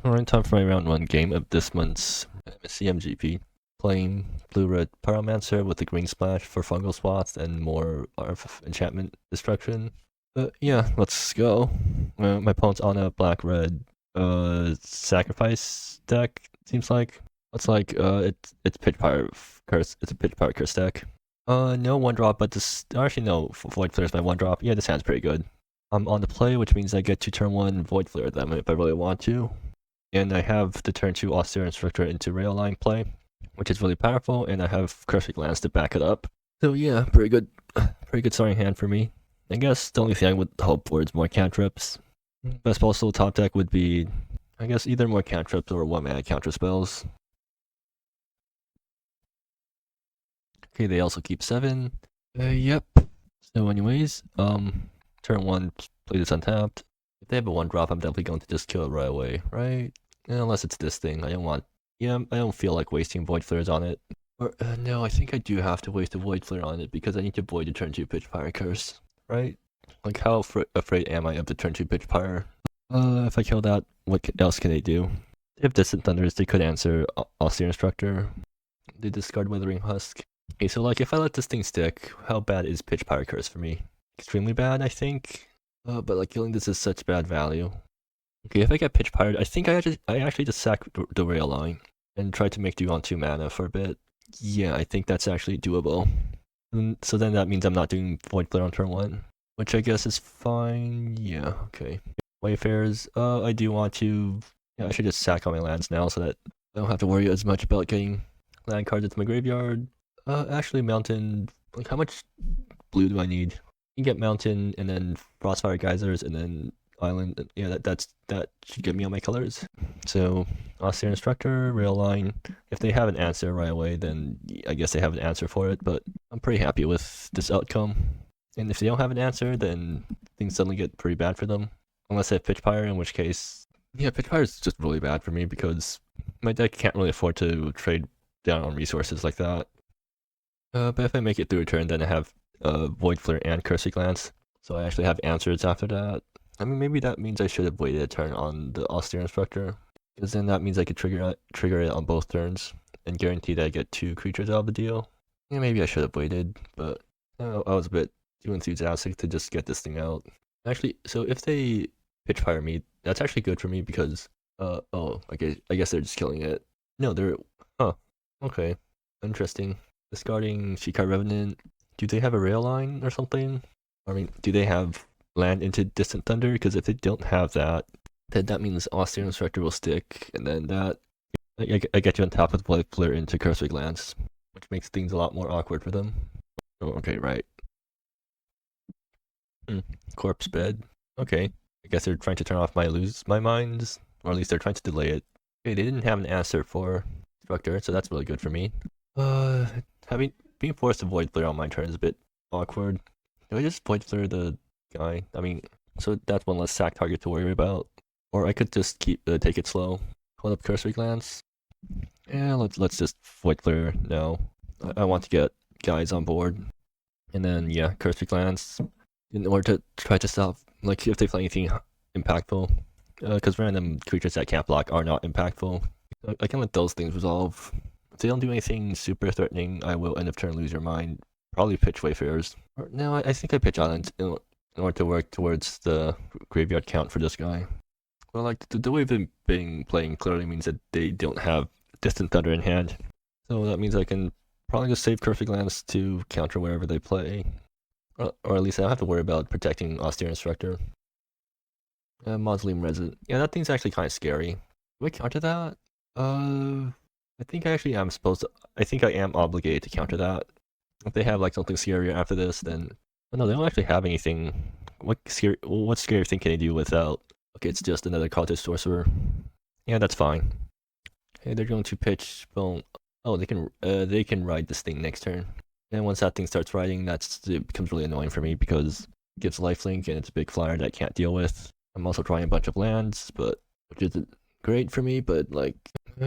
Alright, time for my round 1 game of this month's MSEM GP. Playing blue-red Pyromancer with the green splash for fungal swaths and more enchantment destruction. Yeah, let's go. My opponent's on a black-red sacrifice deck, seems like. It's like it's pitch pyre curse. It's a pitch pyre curse deck. No 1-drop, but this actually no void flares by 1-drop. Yeah, this hand's pretty good. I'm on the play, which means I get to turn 1 void flare them if I really want to. And I have the turn 2 austere instructor into rail line play, which is really powerful, and I have Cursing Glance to back it up. So yeah, pretty good starting hand for me. I guess the only thing I would hope for is more cantrips. Best possible top deck would be, I guess, either more cantrips or 1-mana counter spells. Okay, they also keep 7. Yep. So anyways, turn 1, play this untapped. If they have a 1-drop, I'm definitely going to just kill it right away, right? Unless it's this thing. I don't feel like wasting void flares on it. Or no, I think I do have to waste a void flare on it because I need to void the turn 2 pitch pyre curse, right? Like how afraid am I of the turn 2 pitch pyre? If I kill that, what else can they do? They have distant thunders. They could answer austere instructor. They discard withering husk. Okay, so like if I let this thing stick, how bad is pitch pyre curse for me? Extremely bad, I think. But like killing this is such bad value. Okay, if I get pitch pyred, I think I actually just sack the rail line and try to make do on 2 mana for a bit. Yeah, I think that's actually doable. So then that means I'm not doing void flare on turn 1, which I guess is fine. Yeah, okay. Wayfarers, I do want to. Yeah, I should just sack all my lands now so that I don't have to worry as much about getting land cards into my graveyard. Actually, mountain. Like, how much blue do I need? You get mountain and then frostfire geysers and then island. Yeah, that should get me all my colors. So austere instructor, rail line. If they have an answer right away, then I guess they have an answer for it. But I'm pretty happy with this outcome. And if they don't have an answer, then things suddenly get pretty bad for them. Unless they have pitch pyre, in which case, yeah, pitch pyre is just really bad for me because my deck can't really afford to trade down on resources like that. But if I make it through a turn, then I have void flare and Cursing Glance, so I actually have answers after that. I mean, maybe that means I should have waited a turn on the austere instructor, because then that means I could trigger it on both turns and guarantee that I get 2 creatures out of the deal. Yeah, maybe I should have waited, but I was a bit too enthusiastic to just get this thing out. Actually, so if they pitch pyre me, that's actually good for me because oh, I guess they're just killing it. No, they're okay, interesting. Discarding Shikar Revenant. Do they have a rail line or something? I mean, do they have land into Distant Thunder? Because if they don't have that, then that means Austere Instructor will stick, and then that I get you on top of Void Flare into Cursing Glance, which makes things a lot more awkward for them. Oh, okay, right. Corpse Bed. Okay, I guess they're trying to turn off my lose my minds, or at least they're trying to delay it. Okay, they didn't have an answer for Instructor, so that's really good for me. Being forced to void flare on my turn is a bit awkward. Do I just void flare the guy? I mean, so that's one less sack target to worry about. Or I could just take it slow. Hold up Cursing Glance. Yeah, let's just void flare now. I want to get guys on board. And then yeah, Cursing Glance in order to try to stop, like, if they play anything impactful. Because random creatures that can't block are not impactful. I can let those things resolve. If they don't do anything super threatening, I will end of turn lose your mind. Probably pitch Wayfarers. No, I think I pitch Islands in order to work towards the graveyard count for this guy. Well, like, the way they've been playing clearly means that they don't have Distant Thunder in hand. So that means I can probably just save Cursing Glance to counter wherever they play. Or at least I don't have to worry about protecting Austere Instructor. Mausoleum Resident. Yeah, that thing's actually kind of scary. Do I counter that? I think I actually am supposed to. I think I am obligated to counter that. If they have like something scarier after this, then no, they don't actually have anything. What scary thing can they do without? Okay, it's just another cultist sorcerer. Yeah, that's fine. Okay, they're going to pitch bone. Oh, they can ride this thing next turn. And once that thing starts riding, it becomes really annoying for me because it gives lifelink and it's a big flyer that I can't deal with. I'm also trying a bunch of lands, which isn't great for me, but like,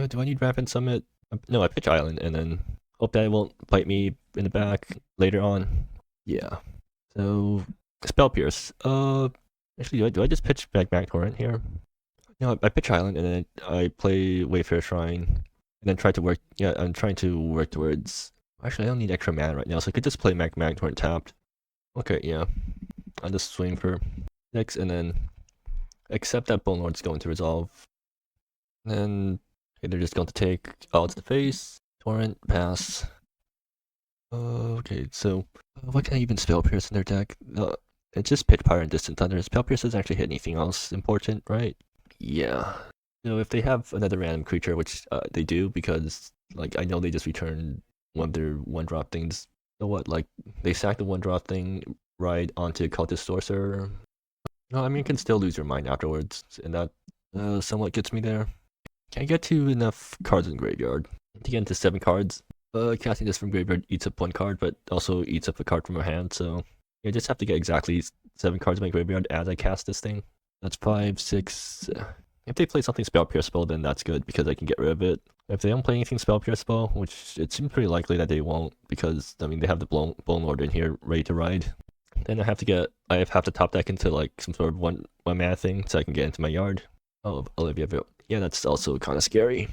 do I need Rampant Summit? No, I pitch Island and then hope that it won't bite me in the back later on. Yeah. So Spell Pierce. Actually, do I just pitch back Torrent here? No, I pitch Island and then I play Wayfarer Shrine and then try to work. Yeah, I'm trying to work towards. Actually, I don't need extra mana right now, so I could just play Magmorn tapped. Okay, yeah. I'll just swing for 6 and then accept that Bone Lord's going to resolve. And then okay, they're just going to take odds to the face. Torrent, pass. Okay, so what can I even spell pierce in their deck? It's just Pitch Pyre and Distant Thunder. Spell pierce doesn't actually hit anything else important, right? Yeah. So if they have another random creature, which they do, because like I know they just returned one of their 1-drop things. So what? Like they sack the 1-drop thing right onto Cultist Sorcerer. No, I mean you can still lose your mind afterwards, and that somewhat gets me there. Can I get to enough cards in graveyard to get into 7 cards? Casting this from graveyard eats up 1 card, but also eats up a card from my hand, so I just have to get exactly 7 cards in my graveyard as I cast this thing. That's 5, 6. If they play something spell pierceable, then that's good because I can get rid of it. If they don't play anything spell pierceable, which it seems pretty likely that they won't, because I mean they have the Bone Lord in here ready to ride. Then I have to top deck into like some sort of one mana thing so I can get into my yard. Oh, Olivia, yeah, that's also kind of scary.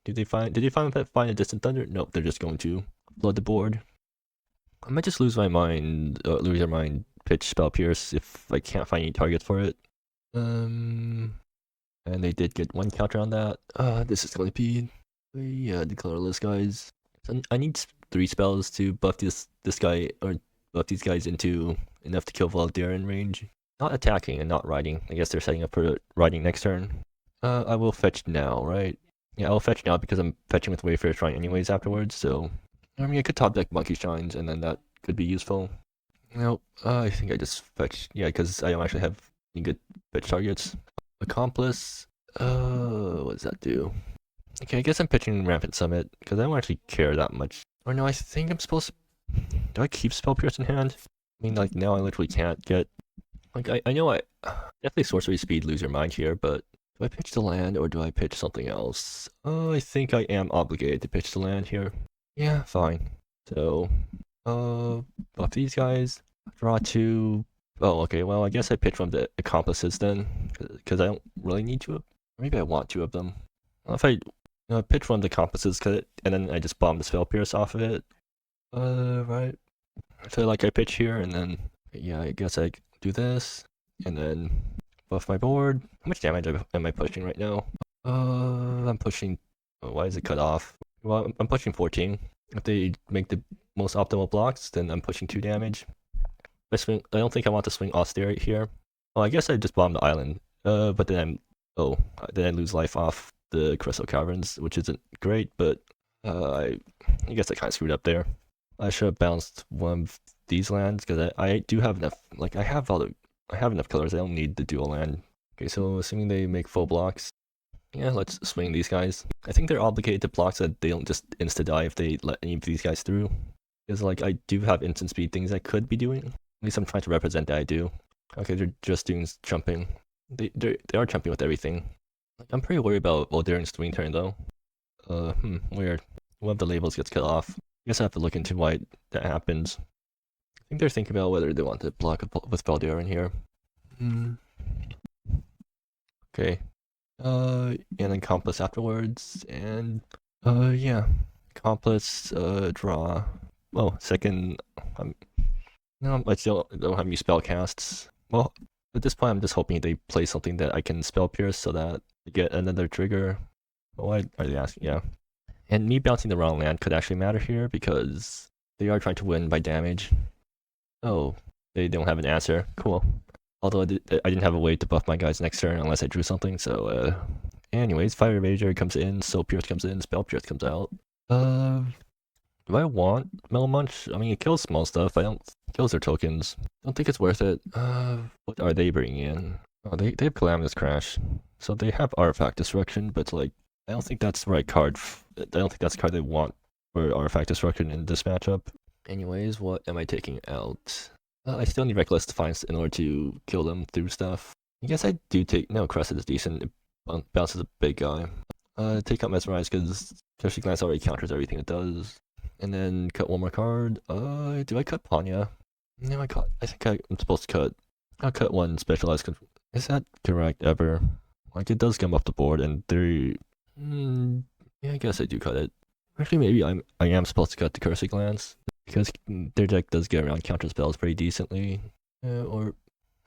Did they find a Distant Thunder? Nope, they're just going to flood the board. I might just lose my mind, pitch spell pierce if I can't find any targets for it. And they did get 1 counter on that. This is going to be the colorless guys. So I need 3 spells to buff this guy or buff these guys into enough to kill Valdir in range. Not attacking and not riding. I guess they're setting up for riding next turn. I will fetch now, right? Yeah, I'll fetch now because I'm fetching with Wayfarer Shrine anyways afterwards, so I mean I could top deck Monkey Shines and then that could be useful. Nope, I think I just fetched, yeah, because I don't actually have any good fetch targets. Accomplice, what does that do? Okay, I guess I'm pitching Rampant Summit because I don't actually care that much. Or no, I think I'm supposed to, do I keep Spell Pierce in hand? I mean, like now I literally can't get, like I know I definitely Sorcery Speed lose your mind here, but do I pitch the land or do I pitch something else? I think I am obligated to pitch the land here. Yeah, fine. So, buff these guys. Draw 2. Oh, okay, well, I guess I pitch one of the accomplices then, because I don't really need 2 of them. Maybe I want 2 of them. Well, if I pitch one of the accomplices, and then I just bomb the Spell Pierce off of it. Right. I feel like I pitch here, and then, yeah, I guess I do this, and then buff my board. How much damage am I pushing right now? I'm pushing. Oh, why is it cut off? Well, I'm pushing 14. If they make the most optimal blocks, then I'm pushing 2 damage. I don't think I want to swing Austerity here. Oh, I guess I just bomb the island. But then then I lose life off the Crystal Caverns, which isn't great. But I guess I kind of screwed up there. I should have bounced one of these lands because I do have enough. Like I have enough colors. I don't need the dual land. Okay, so assuming they make full blocks, yeah, let's swing these guys. I think they're obligated to block so that they don't just insta-die if they let any of these guys through. Because like I do have instant speed things I could be doing. At least I'm trying to represent that I do. Okay, they're just doing jumping. They are jumping with everything. Like, I'm pretty worried about Valdir's swing turn though. Weird. One of the labels gets cut off. I guess I have to look into why that happens. I think they're thinking about whether they want to block with Valdir in here. Okay. And then Accomplice afterwards, and yeah, Accomplice, draw. Oh, second. No, I still don't have any spell casts. Well, at this point, I'm just hoping they play something that I can spell pierce so that I get another trigger. Why are they asking? Yeah, and me bouncing the wrong land could actually matter here because they are trying to win by damage. Oh, they don't have an answer. Cool. Although I didn't have a way to buff my guys next turn unless I drew something, so anyways, Fire Rager comes in, Soul Pierce comes in, Spell Pierce comes out. Do I want Mellow Munch? I mean, it kills small stuff, it kills their tokens. Don't think it's worth it. What are they bringing in? Oh, they have Calamitous Crash. So they have Artifact Destruction, but like, I don't think that's the right card. I don't think that's the card they want for Artifact Destruction in this matchup. Anyways, what am I taking out? I still need Reckless Defiance in order to kill them through stuff. I guess I do take... No, Crescent is decent. It bounces a big guy. Take out Mesmerize because Curse Glance already counters everything it does. And then cut one more card. Do I cut Panya? No, I think I'm supposed to cut... I'll cut one Specialized... Is that correct ever? Like, it does come off the board, and they're... yeah, I guess I do cut it. Actually, maybe I am supposed to cut the Cursing Glance, because their deck does get around counter spells pretty decently. Or...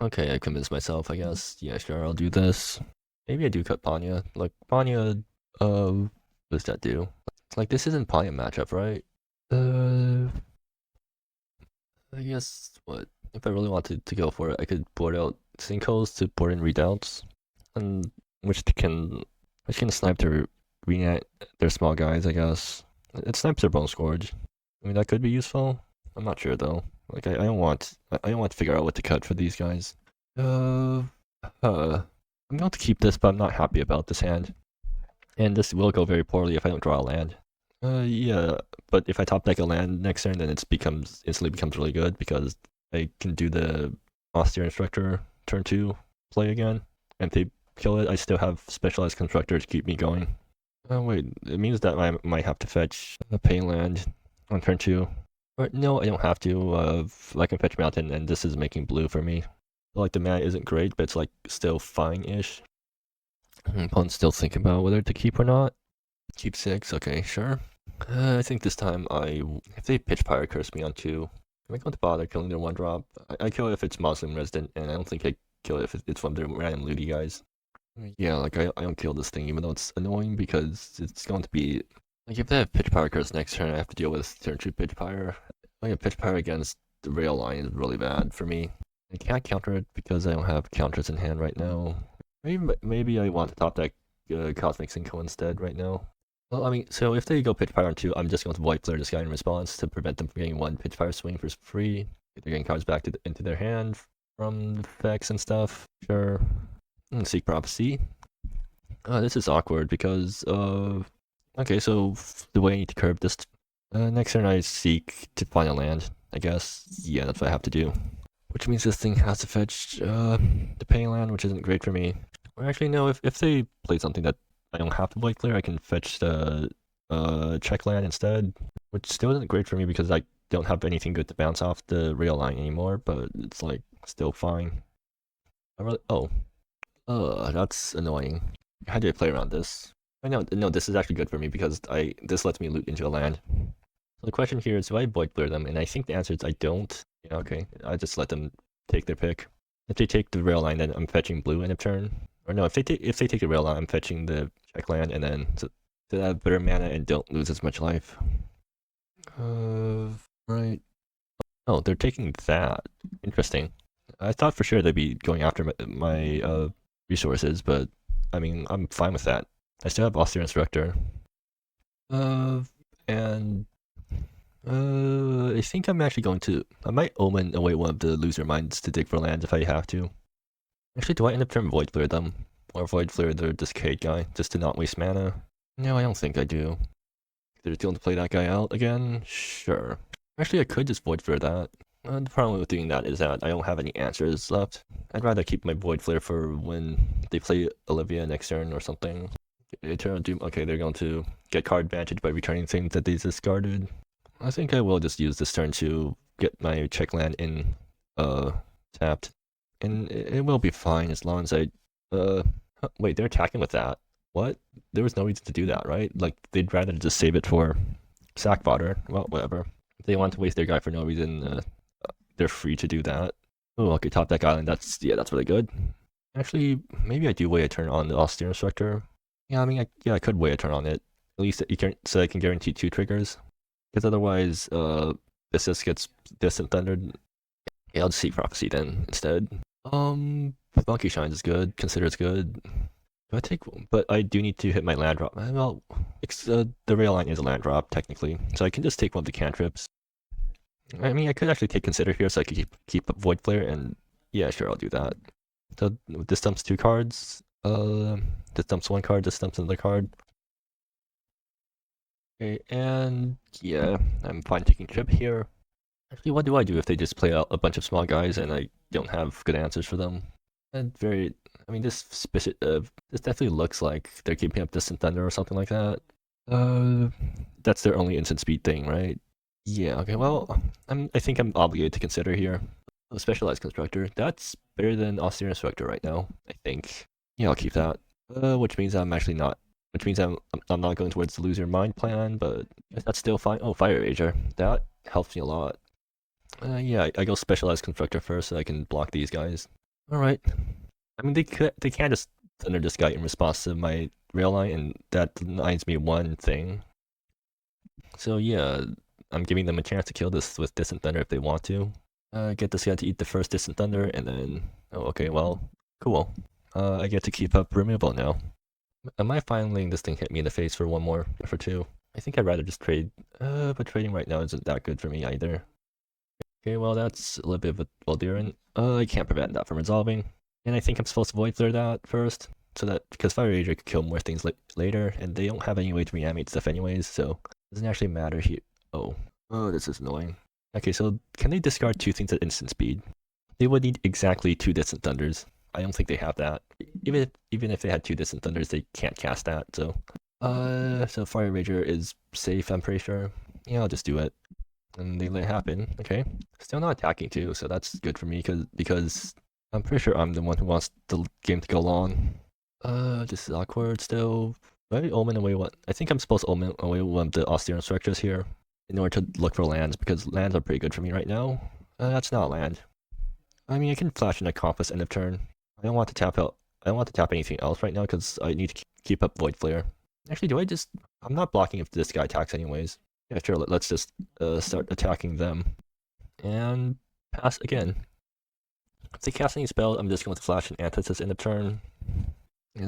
okay, I convinced myself, I guess. Yeah, sure, I'll do this. Maybe I do cut Panya. Like, Panya, what does that do? Like, this isn't Panya matchup, right? I guess, what? If I really wanted to go for it, I could board out Sinkholes to board in Redoubts, and which can snipe their Reanite, their small guys, I guess. It snipes their Bone Scourge. I mean, that could be useful. I'm not sure though. Like, I don't want to figure out what to cut for these guys. I'm going to keep this, but I'm not happy about this hand. And this will go very poorly if I don't draw a land. Yeah, but if I top deck a land next turn, then it instantly becomes really good because I can do the Austere Instructor turn 2 play again. And if they kill it, I still have Specialized Constructor to keep me going. Oh wait, it means that I might have to fetch a pay land on turn 2. Or no, I don't have to. I can fetch Mountain, and this is making blue for me. Like, the mana isn't great, but it's like still fine-ish. Opponent's still thinking about whether to keep or not. Keep 6, okay, sure. I think this time if they pitch Pyro Curse me on 2, I'm not going to bother killing their 1-drop. I kill it if it's Muslim resident, and I don't think I kill it if it's one of their random looty guys. Yeah, like, I don't kill this thing, even though it's annoying, because it's going to be... like, if they have pitch Pyro Curse next turn, I have to deal with turn 2 pitch Pyro. Like, pitch Pyro against the rail line is really bad for me. I can't counter it because I don't have counters in hand right now. Maybe I want to top deck Cosmic Sinkhole instead right now. Well, I mean, so if they go pitch Pyro on 2, I'm just going to Void Flare this guy in response to prevent them from getting 1 pitch Pyro swing for free. They're getting cards back into their hand from effects and stuff. Sure. Seek Prophecy. This is awkward because, okay, so the way I need to curb this, next turn I seek to find a land, I guess. Yeah, that's what I have to do. Which means this thing has to fetch the pay land, which isn't great for me. Or actually, no, if they play something that I don't have to Void Flare, I can fetch the check land instead, which still isn't great for me because I don't have anything good to bounce off the rail line anymore, but it's like still fine. That's annoying. How do I play around this? No, this is actually good for me because this lets me loot into a land. So the question here is, do I Void Flare them? And I think the answer is I don't. Yeah, okay, I just let them take their pick. If they take the rail line, then I'm fetching blue end of turn. Or no, if they take the rail line, I'm fetching the check land, and then to have better mana and don't lose as much life. Right. Oh, they're taking that. Interesting. I thought for sure they'd be going after my resources, but I mean, I'm fine with that. I still have Austere Instructor. And I think I'm actually going to... I might Omen away one of the loser minds to dig for land if I have to. Actually, do I end up trying to Void Flare them? Or Void Flare the Discade guy, just to not waste mana? No, I don't think I do. They're going to play that guy out again? Sure. Actually, I could just Void Flare that. The problem with doing that is that I don't have any answers left. I'd rather keep my Void Flare for when they play Olivia next turn or something. Eternal Doom, okay, they're going to get card advantage by returning things that they discarded. I think I will just use this turn to get my check land in tapped. And it will be fine as long as I wait, they're attacking with that. What? There was no reason to do that, right? Like, they'd rather just save it for sack fodder. Well, whatever. If they want to waste their guy for no reason, they're free to do that. Oh, okay, top deck island, that's really good. Actually, maybe I do wait a turn on the Austere Instructor. Yeah, I mean, I could wait a turn on it. At least so I can guarantee 2 triggers. Because otherwise, this just gets Distant Thundered. Yeah, I'll just Seek Prophecy then, instead. Monkey Shines is good, Consider it's good. Do I take... but I do need to hit my land drop. Well, the rail line is a land drop, technically. So I can just take one of the cantrips. I mean, I could actually take Consider here so I could keep Void Flare, and yeah, sure, I'll do that. So this dumps 2 cards. This dumps 1 card, this dumps another card. Okay, and yeah, I'm fine taking chip here. Actually, what do I do if they just play out a bunch of small guys and I don't have good answers for them? And I mean, this definitely looks like they're keeping up Distant Thunder or something like that. That's their only instant speed thing, right? Yeah, okay, well, I think I'm obligated to consider here. A Specialized Constructor, that's better than Austere Instructor right now, I think. Yeah, I'll keep that. Which means I'm actually not. Which means I'm not going towards the lose your mind plan, but that's still fine. Oh, Fire Rager. That helps me a lot. Yeah, I go Specialized Constructor first so I can block these guys. Alright. I mean, they can't just Thunder this guy in response to my rail line, and that denies me one thing. So yeah, I'm giving them a chance to kill this with Distant Thunder if they want to. Get this guy to eat the first Distant Thunder, and then... Oh, okay, well, cool. I get to keep up removal now. Am I finally letting this thing hit me in the face for one more, for two? I think I'd rather just trade, but trading right now isn't that good for me either. Okay, well that's a little bit of a Valdiran. I can't prevent that from resolving. And I think I'm supposed to Void Flare that first, so that, because Fire Rager could kill more things later, and they don't have any way to reanimate stuff anyways, so it doesn't actually matter here. Oh, this is annoying. Okay, so can they discard two things at instant speed? They would need exactly 2 Distant Thunders. I don't think they have that. Even if they had 2 Distant Thunders, they can't cast that, so... So Fire Rager is safe, I'm pretty sure. Yeah, I'll just do it. And they let it happen, okay. Still not attacking too, so that's good for me, because I'm pretty sure I'm the one who wants the game to go long. This is awkward still. Do I omen away one? I think I'm supposed to omen away one of the austere structures here in order to look for lands, because lands are pretty good for me right now. That's not land. I mean, I can flash an Accomplice end of turn. I don't want to tap out. I don't want to tap anything else right now because I need to keep up Void Flare. Actually, do I just... I'm not blocking if this guy attacks anyways. Yeah, sure, let's just start attacking them. And pass again. If they cast any spell, I'm just going to flash an Antithesis end of turn. And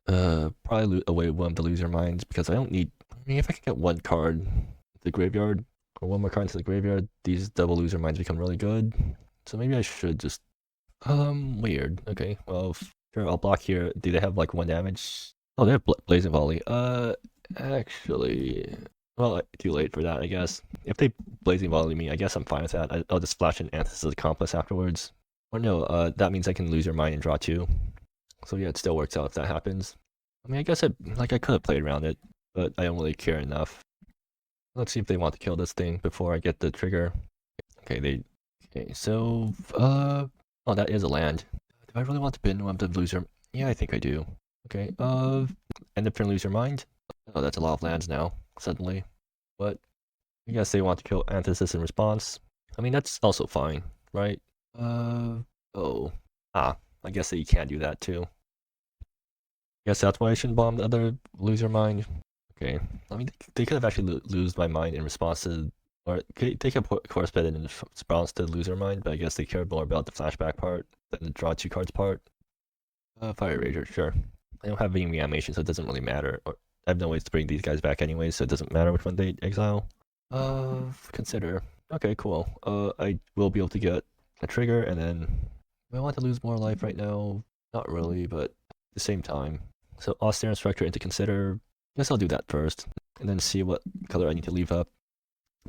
then probably loot away one of the Loser Minds because I don't need... I mean, if I can get one card to the graveyard, or one more card into the graveyard, these double Loser Minds become really good. So maybe I should just... weird. Okay, well, sure, I'll block here. Do they have, like, 1 damage? Oh, they have Blazing Volley. Actually... Well, too late for that, I guess. If they Blazing Volley me, I guess I'm fine with that. I'll just flash an Antithesis Accomplice afterwards. Or no, that means I can lose your mind and draw 2. So yeah, it still works out if that happens. I mean, I guess I could have played around it, but I don't really care enough. Let's see if they want to kill this thing before I get the trigger. Okay, so, oh, that is a land. Do I really want to bin one of the loser? Yeah, I think I do. Okay, end of turn lose your mind. Oh, that's a lot of lands now, suddenly. But, I guess they want to kill Antithesis in response. I mean, that's also fine, right? Oh. I guess that you can't do that too. I guess that's why I shouldn't bomb the other loser mind. Okay, I mean, they could have actually lose my mind in response to... Or they could course bet in response to loser mind, but I guess they cared more about the flashback part than the draw 2 cards part. Fire Rager, sure. I don't have any reanimation, so it doesn't really matter. Or I have no ways to bring these guys back anyway, so it doesn't matter which one they exile. Consider. Okay, cool. I will be able to get a trigger, and then... Do I want to lose more life right now? Not really, but at the same time. So austere instructor into consider. Guess I'll do that first, and then see what color I need to leave up.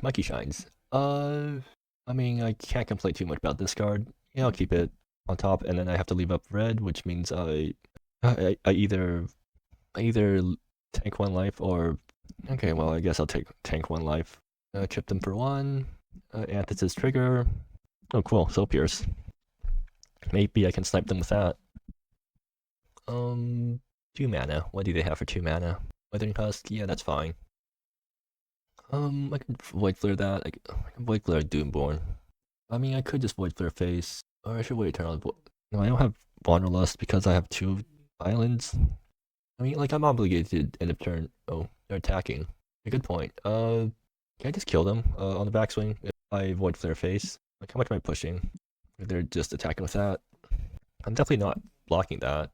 Monkey Shines. I mean, I can't complain too much about this card. Yeah, I'll keep it on top, and then I have to leave up red, which means I either tank 1 life or... Okay, well, I guess I'll tank 1 life. Chip them for 1. Antithesis trigger. Oh, cool. Soul Pierce. Maybe I can snipe them with that. 2 mana. What do they have for 2 mana? Withering Husk? Yeah, that's fine. I can Void Flare that. I can Void Flare Doomborn. I mean, I could just Void Flare Face. Or I should wait Eternal... No, I don't have Wanderlust because I have 2 islands. I mean, like, I'm obligated end of turn. Oh, they're attacking. A good point. Can I just kill them on the backswing if I Void Flare Face? Like, how much am I pushing? They're just attacking with that. I'm definitely not blocking that.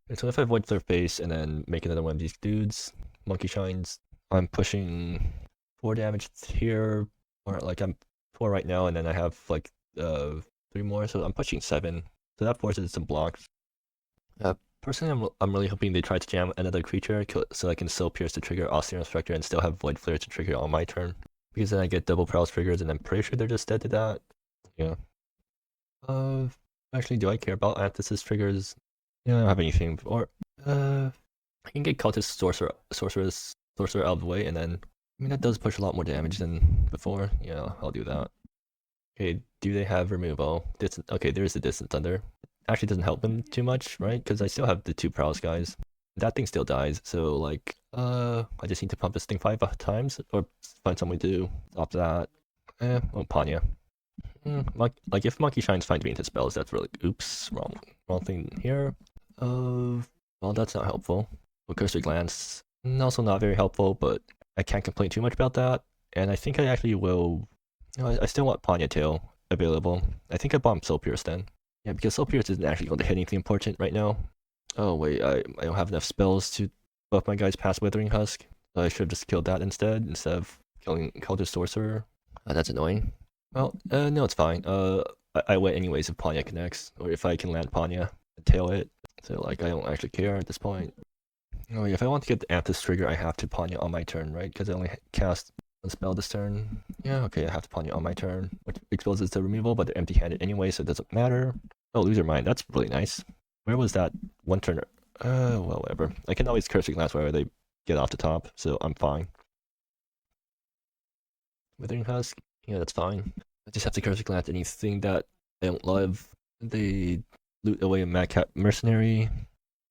And so if I Void Flare Face and then make another one of these dudes, Monkey Shines, I'm pushing 4 damage here, or like I'm 4 right now, and then I have like 3 more, so I'm pushing 7. So that forces some blocks. Personally, I'm really hoping they try to jam another creature so I can still pierce to trigger Austere Instructor and still have Void Flare to trigger on my turn. Because then I get double Prowess triggers, and I'm pretty sure they're just dead to that. Yeah. Actually, do I care about Antithesis triggers? Yeah, I don't have anything. Or, I can get Cultist Sorcerer out of the way, and then, I mean, that does push a lot more damage than before. Yeah, I'll do that. Okay, do they have removal? Okay, there is a Distant Thunder. Actually doesn't help them too much, right? Because I still have the 2 Prowess guys. that thing still dies. So like, I just need to pump this thing 5 times or find some way to stop that. Oh, Panya. Like if Monkey Shine's fine to be into spells, that's really oops, wrong thing here. Well, that's not helpful. Cursory Glance, also not very helpful, but I can't complain too much about that. And I think I actually will. I still want Panya Tail available. I think I bomb Soul Pierce then. Yeah, because Soul Pierce isn't actually going to hit anything important right now. Oh wait, I don't have enough spells to buff my guys past Withering Husk. So I should have just killed that instead of killing Cultist Sorcerer. That's annoying. Well, no, it's fine. I wait anyways if Panya connects, or if I can land Panya and tail it. So like, I don't actually care at this point. Oh yeah, if I want to get the Amethyst trigger, I have to Panya on my turn, right? Because I only cast one spell this turn. Yeah, okay, I have to Panya on my turn, which exposes the removal, but they're empty-handed anyway, so it doesn't matter. Oh, Loser Mind, that's really nice. Where was that one turn? Well, whatever. I can always Curse Glance wherever they get off the top, so I'm fine. Withering Husk, yeah, that's fine. I just have to Curse Glance anything that I don't love. They loot away a Madcap Mercenary,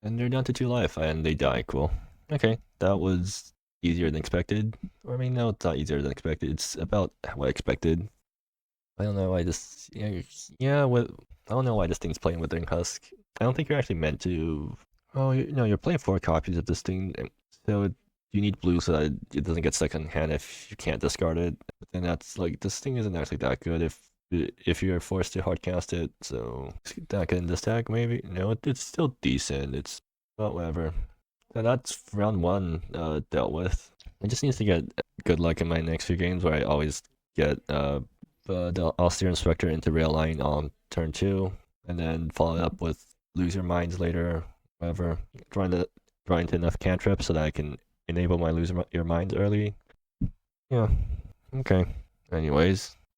and they're down to 2 life, and they die. Cool. Okay, that was easier than expected. Or I mean, no, it's not easier than expected. It's about what I expected. I don't know why this. Yeah, what? I don't know why this thing's playing Withering Husk. I don't think you're actually meant to. Oh, no, you're playing 4 copies of this thing, so you need blue so that it doesn't get second hand if you can't discard it. But then that's like, this thing isn't actually that good if you're forced to hardcast it. So that in this tag maybe. No, it's still decent. It's well, whatever. So that's round 1 dealt with. I just need to get good luck in my next few games where I always get the Austere Inspector into Rail Line on turn 2, and then follow it up with Lose Your Minds later, whatever. Drawing into enough cantrips so that I can enable my Lose Your Minds early. Yeah, okay. Anyways,